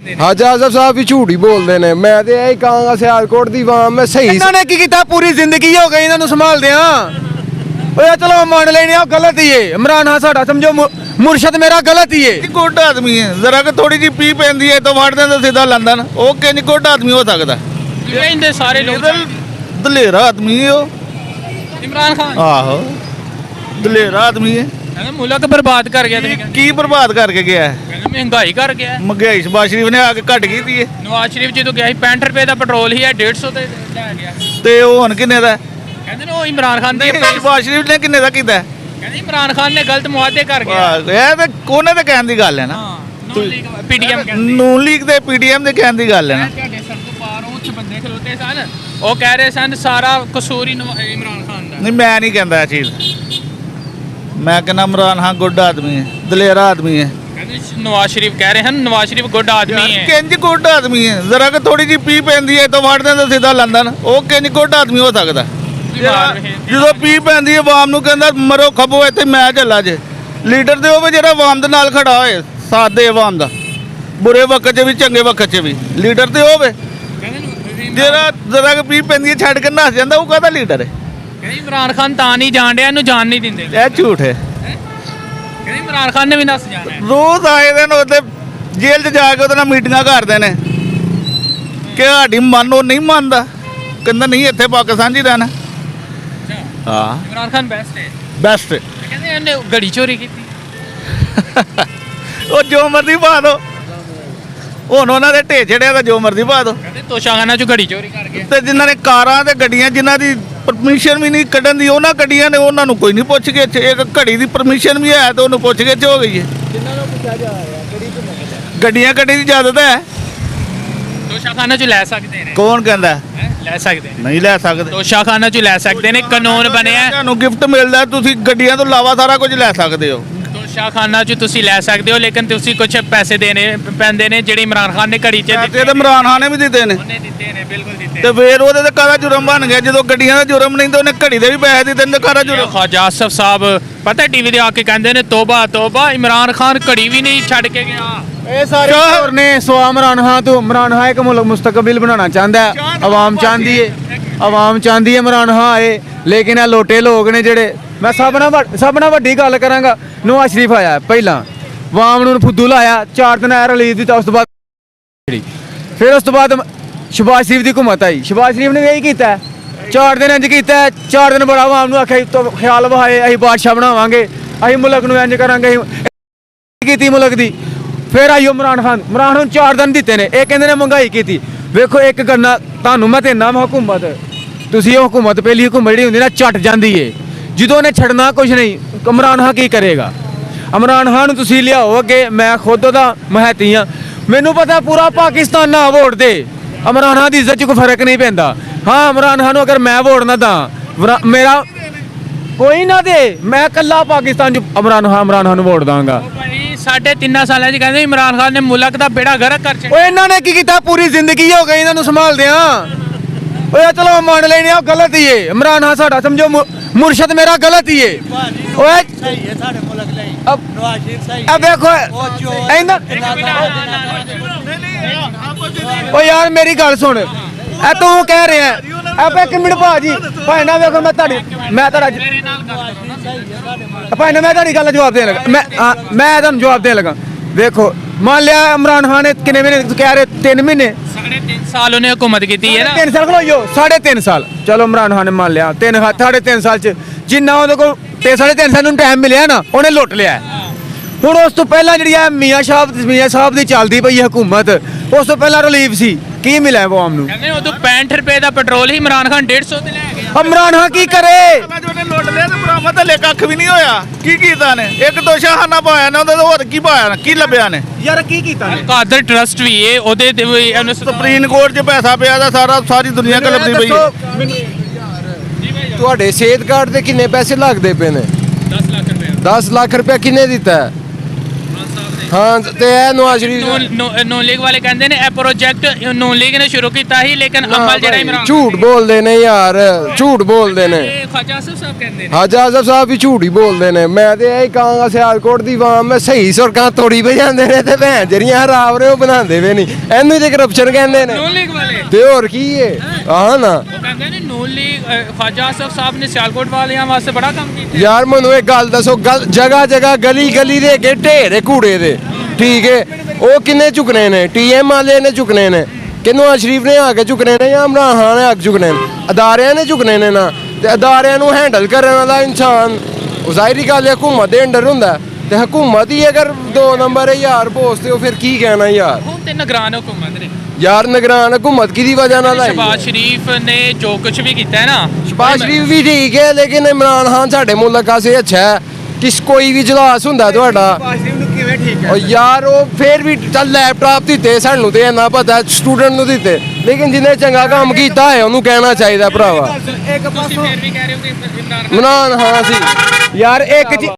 हाजा आजम साहब भी झूठ ही बोलते हैं। मैं तो यही कहूँगा सियालकोट की आवाम में सही इन्होंने की किया पूरी जिंदगी हो गई इन्होंने संभालदे चलो मान लेने गलत ही है। इमरान खान साडा समझो मुर्शद मेरा गलत ही है। गुड आदमी है जरा कि थोड़ी जी पी पैंदी है तो वड़ दें सीधा लंदन वो कि गुड आदमी हो सकता सारे लोग दलेरा आदमी है इमरान खान आहो दलेरा आदमी है मुल्क बर्बाद कर गया की बर्बाद करके गया है महंगाई कर गया महंगाई शहबाज शरीफ ने आके घट गई थी नवाज शरीफ जो गया 65 रुपए का पेट्रोल ही है 150 ਤੇ ਲੈ ਗਿਆ ਤੇ ਉਹ ਹੁਣ ਕਿੰਨੇ ਦਾ ਕਹਿੰਦੇ ਨੇ ਉਹ ਇਮਰਾਨ ਖਾਨ ਦੀ ਸ਼ਹਬਾਜ਼ ਸ਼ਰੀਫ ਨੇ ਕਿੰਨੇ ਦਾ ਕੀਤਾ ਕਹਿੰਦੇ ਇਮਰਾਨ ਖਾਨ ਨੇ ਗਲਤ ਮੁਆਦੇ ਕਰ ਗਿਆ ਇਹ ਤੇ ਕੋਨੇ ਤੇ ਕਹਿਣ ਦੀ ਗੱਲ ਹੈ ਨਾ ਪੀਡੀਐਮ ਨੂਨ ਲੀਗ ਦੇ ਪੀਡੀਐਮ ਦੇ ਕਹਿਣ ਦੀ ਗੱਲ ਹੈ ਨਾ ਤੁਹਾਡੇ ਸਰ ਤੋਂ ਪਾਰ ਉੱਚ ਬੰਦੇ ਖਲੋਤੇ ਸਨ ਉਹ ਕਹਿ ਰਹੇ ਸਨ ਸਾਰਾ ਕਸੂਰ ਹੀ ਇਮਰਾਨ ਖਾਨ ਦਾ ਨਹੀਂ ਮੈਂ ਨਹੀਂ ਕਹਿੰਦਾ ਇਹ ਚੀਜ਼ मैं कहना इमरान खान गुड आदमी है दलेरा आदमी है नवाज शरीफ कह रहे हैं नवाज शरीफ गुड आदमी है किंज गुड आदमी है जरा कि थोड़ी जी पी पैंदी है तो वड़ दें सीधा लंदन वो किंज गुड आदमी हो सकता जो पी पैंदी आवाम नूं कहंदा मरो खबो इत्थे मैं चला जे लीडर ते होवे जेहड़ा आवाम दे नाल खड़ा होए साथ दे आवाम दा बुरे वक्त च भी चंगे वक्त च भी लीडर ते होवे जेहड़ा जरा कि पी पैंदी छड़ के नस जांदा वो काहदा लीडर है इमरान खान ਤਾਂ ਨਹੀਂ ਜਾਣ ਡਿਆ ਇਹਨੂੰ ਜਾਣ ਨਹੀਂ ਦਿੰਦੇ ਇਹ ਝੂਠ ਹੈ ਕਹਿੰਦੇ ਇਮਰਾਨ ਖਾਨ ਨੇ ਵੀ ਨਸ ਜਾਣਾ ਹੈ ਰੋਜ਼ ਆਏ ਦਿਨ ਉਹਦੇ ਜੇਲ੍ਹ 'ਚ ਜਾ ਕੇ ਉਹਦੇ ਨਾਲ ਮੀਟਿੰਗਾਂ ਕਰਦੇ ਨੇ ਕਿ ਸਾਡੀ ਮਨ ਉਹ ਨਹੀਂ ਮੰਨਦਾ ਕਹਿੰਦਾ ਨਹੀਂ ਇੱਥੇ ਪਾਕਿਸਤਾਨ 'ਚ ਹੀ ਰਹਿਣਾ ਹਾਂ ਇਮਰਾਨ ਖਾਨ ਬੈਸਟ ਹੈ ਬੈਸਟ ਕਹਿੰਦੇ ਉਹਨੇ ਗੜੀ ਚੋਰੀ ਕੀਤੀ ਉਹ ਜੋ ਮਰਜ਼ੀ ਪਾ ਦੋ ਹੁਣ ਉਹਨਾਂ ਦੇ ਢੇ ਚੜਿਆ ਤਾਂ ਜੋ ਮਰਜ਼ੀ ਪਾ ਦੋ ਕਹਿੰਦੇ ਤੋਸ਼ਾਖਾਨਾ 'ਚੋਂ ਗੜੀ ਚੋਰੀ ਕਰ ਗਏ ਤੇ ਜਿਨ੍ਹਾਂ ਨੇ ਕਾਰਾਂ ਤੇ ਗੱਡੀਆਂ ਜਿਨ੍ਹਾਂ ਦੀ ਪਰਮਿਸ਼ਨ ਵੀ ਨਹੀਂ ਕੱਢਣ ਦੀ ਉਹਨਾਂ ਗੱਡੀਆਂ ਨੇ ਉਹਨਾਂ ਨੂੰ ਕੋਈ ਨਹੀਂ ਪੁੱਛ ਕੇ ਇੱਕ ਘੜੀ ਦੀ ਪਰਮਿਸ਼ਨ ਵੀ ਹੈ ਤੇ ਉਹਨੂੰ ਪੁੱਛ ਕੇ ਹੋ ਗਈ ਹੈ ਜਿਨ੍ਹਾਂ ਨੂੰ ਪੁੱਛਿਆ ਜਾ ਰਿਹਾ ਕਿਹੜੀ ਗੱਡੀਆਂ ਕੱਢੀ ਦੀ ਇਜਾਜ਼ਤ ਹੈ ਤੋਸ਼ਾਖਾਨਾ 'ਚ ਲੈ ਸਕਦੇ ਨੇ ਕੌਣ ਕਹਿੰਦਾ ਲੈ ਸਕਦੇ ਨਹੀਂ ਲੈ ਸਕਦੇ ਤੋਸ਼ਾਖਾਨਾ 'ਚ ਲੈ ਸਕਦੇ ਨੇ ਕਾਨੂੰਨ ਬਣਿਆ ਤੁਹਾਨੂੰ ਗਿਫਟ ਮਿਲਦਾ ਤੁਸੀਂ ਗੱਡੀਆਂ ਤੋਂ ਇਲਾਵਾ ਸਾਰਾ ਕੁਝ ਲੈ ਸਕਦੇ ਹੋ ਤੋਸ਼ਾਖਾਨਾ 'ਚ ਤੁਸੀਂ ਲੈ ਸਕਦੇ ਹੋ ਲੇਕਿਨ ਤੁਸੀਂ ਕੁਝ ਪੈਸੇ ਦੇਣੇ ਪੈਂਦੇ ਨੇ ਜਿਹੜੇ ਇਮਰਾਨ ਖਾਨ ਨੇ ਘੜੀ 'ਚ ਦਿੱਤੇ ਤੇ ਇਮਰਾਨ ਖਾਨ ਨੇ ਵੀ ਦਿੱਤੇ ਨੇ ਉਹਨੇ ਦਿੱਤੇ ਨੇ ਬਿਲਕੁਲ ਦਿੱਤੇ ਤੇ ਫੇਰ ਉਹਦੇ ਤੇ ਕਾਹਦਾ ਜੁਰਮ ਬਣ ਗਿਆ ਜਦੋਂ ਗੱਡੀਆਂ ਦਾ ਜੁਰਮ ਨਹੀਂ ਤੇ ਉਹਨੇ ਘੜੀ ਦੇ ਵੀ ਪੈਸੇ ਦਿੱਤੇ ਨੇ ਕਾਹਦਾ ਜੁਰਮ ख्वाजा आसफ साहब पता टीवी ਦੇ ਆ ਕੇ ਕਹਿੰਦੇ ਨੇ ਤੋਬਾ ਤੋਬਾ ਇਮਰਾਨ ਖਾਨ ਘੜੀ ਵੀ ਨਹੀਂ ਛੱਡ ਕੇ ਗਿਆ ਇਹ ਸਾਰੇ ਹੋਰ ਨੇ ਸੋ ਇਮਰਾਨ ਖਾਨ ਤੋਂ ਇਮਰਾਨ ਖਾਨ ਇੱਕ ਮੁਸਤਕਬਲ ਬਣਾਉਣਾ ਚਾਹੁੰਦਾ ਹੈ ਆਵਾਮ ਚਾਹੁੰਦੀ ਹੈ ਆਵਾਮ ਚਾਹੁੰਦੀ ਹੈ ਇਮਰਾਨ ਖਾਨ ਆਏ ਲੇਕਿਨ ਇਹ ਲੋਟੇ ਲੋਕ ਨੇ ਜਿਹੜੇ ਮੈਂ ਸਭ ਨਾਲ ਵੱਡੀ ਗੱਲ ਕਰਾਂਗਾ ਨਵਾਜ਼ ਸ਼ਰੀਫ ਆਇਆ ਪਹਿਲਾਂ ਆਵਾਮ ਨੂੰ ਫੁੱਦੂ ਲਾਇਆ 4 ਦਿਨ ਆਇਆ ਰਿਲੀਜ਼ ਦਿੱਤਾ ਉਸ ਤੋਂ ਬਾਅਦ ਫਿਰ ਉਸ ਤੋਂ ਬਾਅਦ ਸ਼ਹਬਾਜ਼ ਸ਼ਰੀਫ ਦੀ ਹੁਕੂਮਤ ਆਈ ਸ਼ਹਬਾਜ਼ ਸ਼ਰੀਫ ਨੇ ਇਹੀ ਕੀਤਾ 4 ਦਿਨ ਇੰਜ ਕੀਤਾ 4 ਦਿਨ ਬੜਾ ਆਵਾਮ ਨੂੰ ਆਖਿਆ ਖਿਆਲ ਵਹਾਏ ਅਸੀਂ ਬਾਦਸ਼ਾਹ ਬਣਾਵਾਂਗੇ ਅਸੀਂ ਮੁਲਕ ਨੂੰ ਇੰਜ ਕਰਾਂਗੇ ਕੀਤੀ ਮੁਲਕ ਦੀ ਫਿਰ ਆਈਓ ਇਮਰਾਨ ਖਾਨ 4 ਦਿਨ ਦਿੱਤੇ ਨੇ ਇਹ ਕਹਿੰਦੇ ਨੇ ਮਹਿੰਗਾਈ ਕੀਤੀ ਵੇਖੋ ਇੱਕ ਗੰਨਾ ਤੁਹਾਨੂੰ ਮੈਂ ਦੇਣਾ ਹਕੂਮਤ ਤੁਸੀਂ ਉਹ ਹਕੂਮਤ ਪਹਿਲੀ ਹਕੂਮਤ ਜਿਹੜੀ ਹੁੰਦੀ ਨਾ ਛੱਟ ਜਾਂਦੀ ਏ ਜਦੋਂ ਉਹਨੇ ਛੱਡਣਾ ਕੁਝ ਨਹੀਂ ਇਮਰਾਨ ਖਾਨ ਕੀ ਕਰੇਗਾ ਇਮਰਾਨ ਖਾਨ ਨੂੰ ਤੁਸੀਂ ਲਿਆਓ ਅੱਗੇ ਮੈਂ ਖੁਦ ਉਹਦਾ ਮਹਤੀ ਹਾਂ ਮੈਨੂੰ ਪਤਾ ਪੂਰਾ ਪਾਕਿਸਤਾਨ ਨਾ ਵੋਟ ਦੇ ਇਮਰਾਨ ਖਾਨ ਦੀ ਇੱਜ਼ਤ 'ਚ ਕੋਈ ਫਰਕ ਨਹੀਂ ਪੈਂਦਾ ਹਾਂ ਇਮਰਾਨ ਖਾਨ ਨੂੰ ਅਗਰ ਮੈਂ ਵੋਟ ਨਾ ਦਾਂ ਮੇਰਾ ਕੋਈ ਨਾ ਦੇ ਮੈਂ ਇਕੱਲਾ ਪਾਕਿਸਤਾਨ 'ਚ ਇਮਰਾਨ ਖਾਨ ਨੂੰ ਵੋਟ ਦਾਂਗਾ ਭਾਈ 3.5 ਸਾਲਾਂ 'ਚ ਕਹਿੰਦੇ ਇਮਰਾਨ ਖਾਨ ਨੇ ਮੁਲਕ ਦਾ ਬੇੜਾ ਗਰਕ ਕਰ ਛੱਡਿਆ ਓਏ ਇਹਨਾਂ ਨੇ ਕੀ ਕੀਤਾ ਪੂਰੀ ਜ਼ਿੰਦਗੀ ਹੋ ਗਈ ਇਹਨਾਂ ਨੂੰ ਸੰਭਾਲਦੇ ਓਏ ਚਲੋ ਮੰਨ ਲੈਣੇ ਗਲਤ ਹੀ ਹੈ ਇਮਰਾਨ ਖਾਨ ਸਾਡਾ ਸਮਝੋ ਮੁਰਸ਼ਦ ਮੇਰਾ ਗਲਤ ਹੀ ਹੈ ਓਏ ਸਹੀ ਹੈ ਸਾਡੇ ਮੁਲਕ ਲਈ ਨਵਾਜ਼ ਸ਼ਰੀਫ ਸਹੀ ਆ ਵੇਖੋ ਇਹਨਾਂ ਓ ਯਾਰ ਮੇਰੀ ਗੱਲ ਸੁਣ ਇਹ ਤੂੰ ਕਹਿ ਰਿਹਾ ਆਪੇ ਇੱਕ ਮਿੰਟ ਭਾਜੀ ਭਾਈ ਨਾ ਵੇਖੋ ਮੈਂ ਤੁਹਾਡੀ ਗੱਲ ਜਵਾਬ ਦੇਣ ਲੱਗਾ ਮੈਂ ਤੁਹਾਨੂੰ ਜਵਾਬ ਦੇਣ ਲੱਗਾ ਵੇਖੋ ਮੰਨ ਲਿਆ ਇਮਰਾਨ ਖਾਨ ਨੇ ਕਿੰਨੇ ਮਹੀਨੇ ਕਹਿ ਰਹੇ 3 ਮਹੀਨੇ 3.5 ਸਾਲ ਉਹਨੇ ਹੁਕੂਮਤ ਕੀਤੀ ਹੈ ਨਾ 3 ਸਾਲ ਖਲੋਇਓ 3.5 ਸਾਲ ਚਲੋ ਇਮਰਾਨ ਖਾਨ ਨੇ ਮੰਨ ਲਿਆ 3.5 ਸਾਲ ਚ ਜਿੰਨਾ ਉਹਦੇ ਕੋਲ 3.5 ਸਾਲ ਨੂੰ ਟਾਈਮ ਮਿਲਿਆ ਨਾ ਉਹਨੇ ਲੁੱਟ ਲਿਆ ਹੁਣ ਉਸ ਤੋਂ ਪਹਿਲਾਂ ਜਿਹੜੀ ਆ ਮੀਆਂ ਸਾਹਿਬ ਦੀ ਚੱਲਦੀ ਪਈ ਹਕੂਮਤ ਉਸ ਤੋਂ ਪਹਿਲਾਂ ਰਿਲੀਫ ਸੀ ਕੀ ਮਿਲਿਆ ਆਵਾਮ ਨੂੰ ਕਹਿੰਦੇ ਉਦੋਂ 65 ਰੁਪਏ ਦਾ ਪੈਟਰੋਲ ਹੀ ਇਮਰਾਨ ਖਾਨ 150 ਤੇ ਲੈ ਗਿਆ ਇਮਰਾਨ ਖਾਨ ਕੀ ਕਰੇ ਲੁੱਟ ਲਿਆ ਤੇ ਬਰਾਮਦ ਹਲੇ ਕੱਖ ਵੀ ਨਹੀਂ ਹੋਇਆ ਕੀ ਕੀਤਾ ਨੇ ਇੱਕ ਤੋਸ਼ਾਖਾਨਾ ਪਾਇਆ ਨੇ ਉਹਦੇ ਹੋਰ ਕੀ ਪਾਇਆ ਕੀ ਲੱਭਿਆ ਨੇ ਯਾਰ ਕੀ ਕੀਤਾ ਨੇ ਕਾਦਰ ਟਰਸਟ ਵੀ ਹੈ ਉਹਦੇ ਤੇ ਵੀ ਸੁਪਰੀਮ ਕੋਰਟ 'ਚ ਪੈਸਾ ਪਿਆ ਦਾ ਸਾਰੀ ਦੁਨੀਆ ਕਲਪਦੀ ਪਈ ਹੈ ਤੁਹਾਡੇ ਸਿਹਤ ਕਾਰਡ ਤੇ ਕਿੰਨੇ ਪੈਸੇ ਲੱਗਦੇ ਪਏ ਨੇ 10 ਲੱਖ ਰੁਪਏ 10 ਲੱਖ ਰੁਪਏ ਕਿੰਨੇ ਦਿੱਤਾ ਹੈ ਨੇ ਹਾਂ ਤੇ ਇਹ ਨਵਾਜ਼ ਸ਼ਰੀਫ ਨੋ ਲੀਗ ਵਾਲੇ ਕਹਿੰਦੇ ਨੇ ਇਹ ਪ੍ਰੋਜੈਕਟ ਨੋ ਲੀਗ ਨੇ ਸ਼ੁਰੂ ਕੀਤਾ ਸੀ ਲੇਕਿਨ ਨਾ ਅਮਲ ਜਿਹੜਾ ਭਾਈ, ਇਮਰਾਨ ਝੂਠ ਬੋਲਦੇ ਨੇ ਯਾਰ, ਝੂਠ ਬੋਲਦੇ ਨੇ। ਇਹ ख्वाजा आसिफ साहब ਕਹਿੰਦੇ ਨੇ ਹਾਜੀ ਆਜ਼ਮ ਸਾਹਿਬ ਵੀ ਝੂਠ ਹੀ ਬੋਲਦੇ ਨੇ। ਮੈਂ ਤੇ ਇਹ ਕਹਾਂਗਾ ਸਿਆਲਕੋਟ ਦੀ ਆਵਾਮ ਮੈਂ ਸਹੀ ਸੁਰਕਾਂ ਤੋੜੀ ਵਜਾਉਂਦੇ ਨੇ ਤੇ ਭੈਣ ਜਿਹੜੀਆਂ ਹਰਾਬ ਰਹੇ ਉਹ ਬਣਾਉਂਦੇ ਵੇ ਨਹੀਂ, ਇਹਨੂੰ ਤੇ ਕਰਪਸ਼ਨ ਕਹਿੰਦੇ ਨੇ ਨੋ ਲੀਗ ਵਾਲੇ ਤੇ ਹੋਰ ਕੀ ਏ। ਆਹ ਨਾ ਉਹ ਕਹਿੰਦੇ ਨੇ ਨੋ ਲੀਗ ख्वाजा आसिफ साहब ਨੇ ਸਿਆਲਕੋਟ ਵਾਲਿਆਂ ਵਾਸਤੇ ਬੜਾ ਕੰਮ ਕੀਤਾ ਯਾਰ ਮੈਨੂੰ ਇੱਕ ਗੱਲ ਦੱਸੋ, ਜਗ੍ਹਾ ਜਗ੍ਹਾ ਗਲੀ ਗਲੀ ਦੇ ਅੱਗੇ ਢੇਰ ਕੂੜੇ ਦੇ, ਠੀਕ ਹੈ, ਉਹ ਕਿੰਨੇ ਚੁੱਕਣੇ ਨੇ? ਟੀਐਮ ਵਾਲੇ ਨੇ ਚੁੱਕਣੇ ਨੇ ਕਿ ਨਵਾਜ਼ ਸ਼ਰੀਫ ਨੇ ਆ ਕੇ ਚੁੱਕਣੇ ਨੇ ਜਾਂ ਇਮਰਾਨ ਖਾਨ ਨੇ ਆ ਕੇ ਚੁੱਕਣੇ ਨੇ? ਅਦਾਰਿਆਂ ਨੇ ਚੁੱਕਣੇ ਨੇ ਨਾ, ਤੇ ਅਦਾਰਿਆਂ ਨੂੰ ਹੈਂਡਲ ਕਰਨ ਵਾਲਾ ਇਨਸਾਨ ਉਹ ਜ਼ਾਹਿਰੀ ਗੱਲ ਹੈ ਹਕੂਮਤ ਦੇ ਅੰਡਰ ਹੁੰਦਾ, ਤੇ ਹਕੂਮਤ ਹੀ ਅਗਰ 2 ਨੰਬਰ ਹੈ ਯਾਰ ਬੋਸ ਤੇ ਉਹ ਫਿਰ ਕੀ ਕਹਿਣਾ ਯਾਰ। ਹੁਣ ਤੇ ਨਿਗਰਾਨ ਹੁਕੂਮਤ ਨੇ ਯਾਰ ਨਿਗਰਾਨ ਹਕੂਮਤ ਕਿਹਦੀ ਵਜ੍ਹਾ ਨਾਲ ਆਈ? ਸ਼ਬਾਜ਼ ਸ਼ਰੀਫ ਨੇ ਜੋ ਕੁਝ ਵੀ ਕੀਤਾ ਹੈ ਨਾ ਸ਼ਬਾਜ਼ ਸ਼ਰੀਫ ਵੀ ਠੀਕ ਹੈ, ਲੇਕਿਨ ਇਮਰਾਨ ਖਾਨ ਸਾਡੇ ਮੁਲਕ ਵਾਸਤੇ ਅੱਛਾ ਹੈ। ਕਿਸ ਕੋਈ ਵੀ ਜਲਾਸ ਹੁੰਦਾ ਤੁਹਾਡਾ ਕਿਵੇਂ ਠੀਕ ਉਹ ਯਾਰ ਉਹ ਫੇਰ ਵੀ ਚੱਲ ਲੈਪਟਾਪ ਦਿੱਤੇ ਸਾਨੂੰ ਤੇ ਇੰਨਾ ਪਤਾ ਸਟੂਡੈਂਟ ਨੂੰ ਦਿੱਤੇ, ਲੇਕਿਨ ਜਿਹਨੇ ਚੰਗਾ ਕੰਮ ਕੀਤਾ ਹੈ ਉਹਨੂੰ ਕਹਿਣਾ ਚਾਹੀਦਾ ਭਰਾਵਾ। ਇੱਕ ਤੁਸੀਂ ਫਿਰ ਵੀ ਕਹਿ ਰਹੇ ਹੋ ਕਿ ਇਮਰਾਨ ਇਮਰਾਨ ਹਾਂ ਸੀ ਯਾਰ ਇੱਕ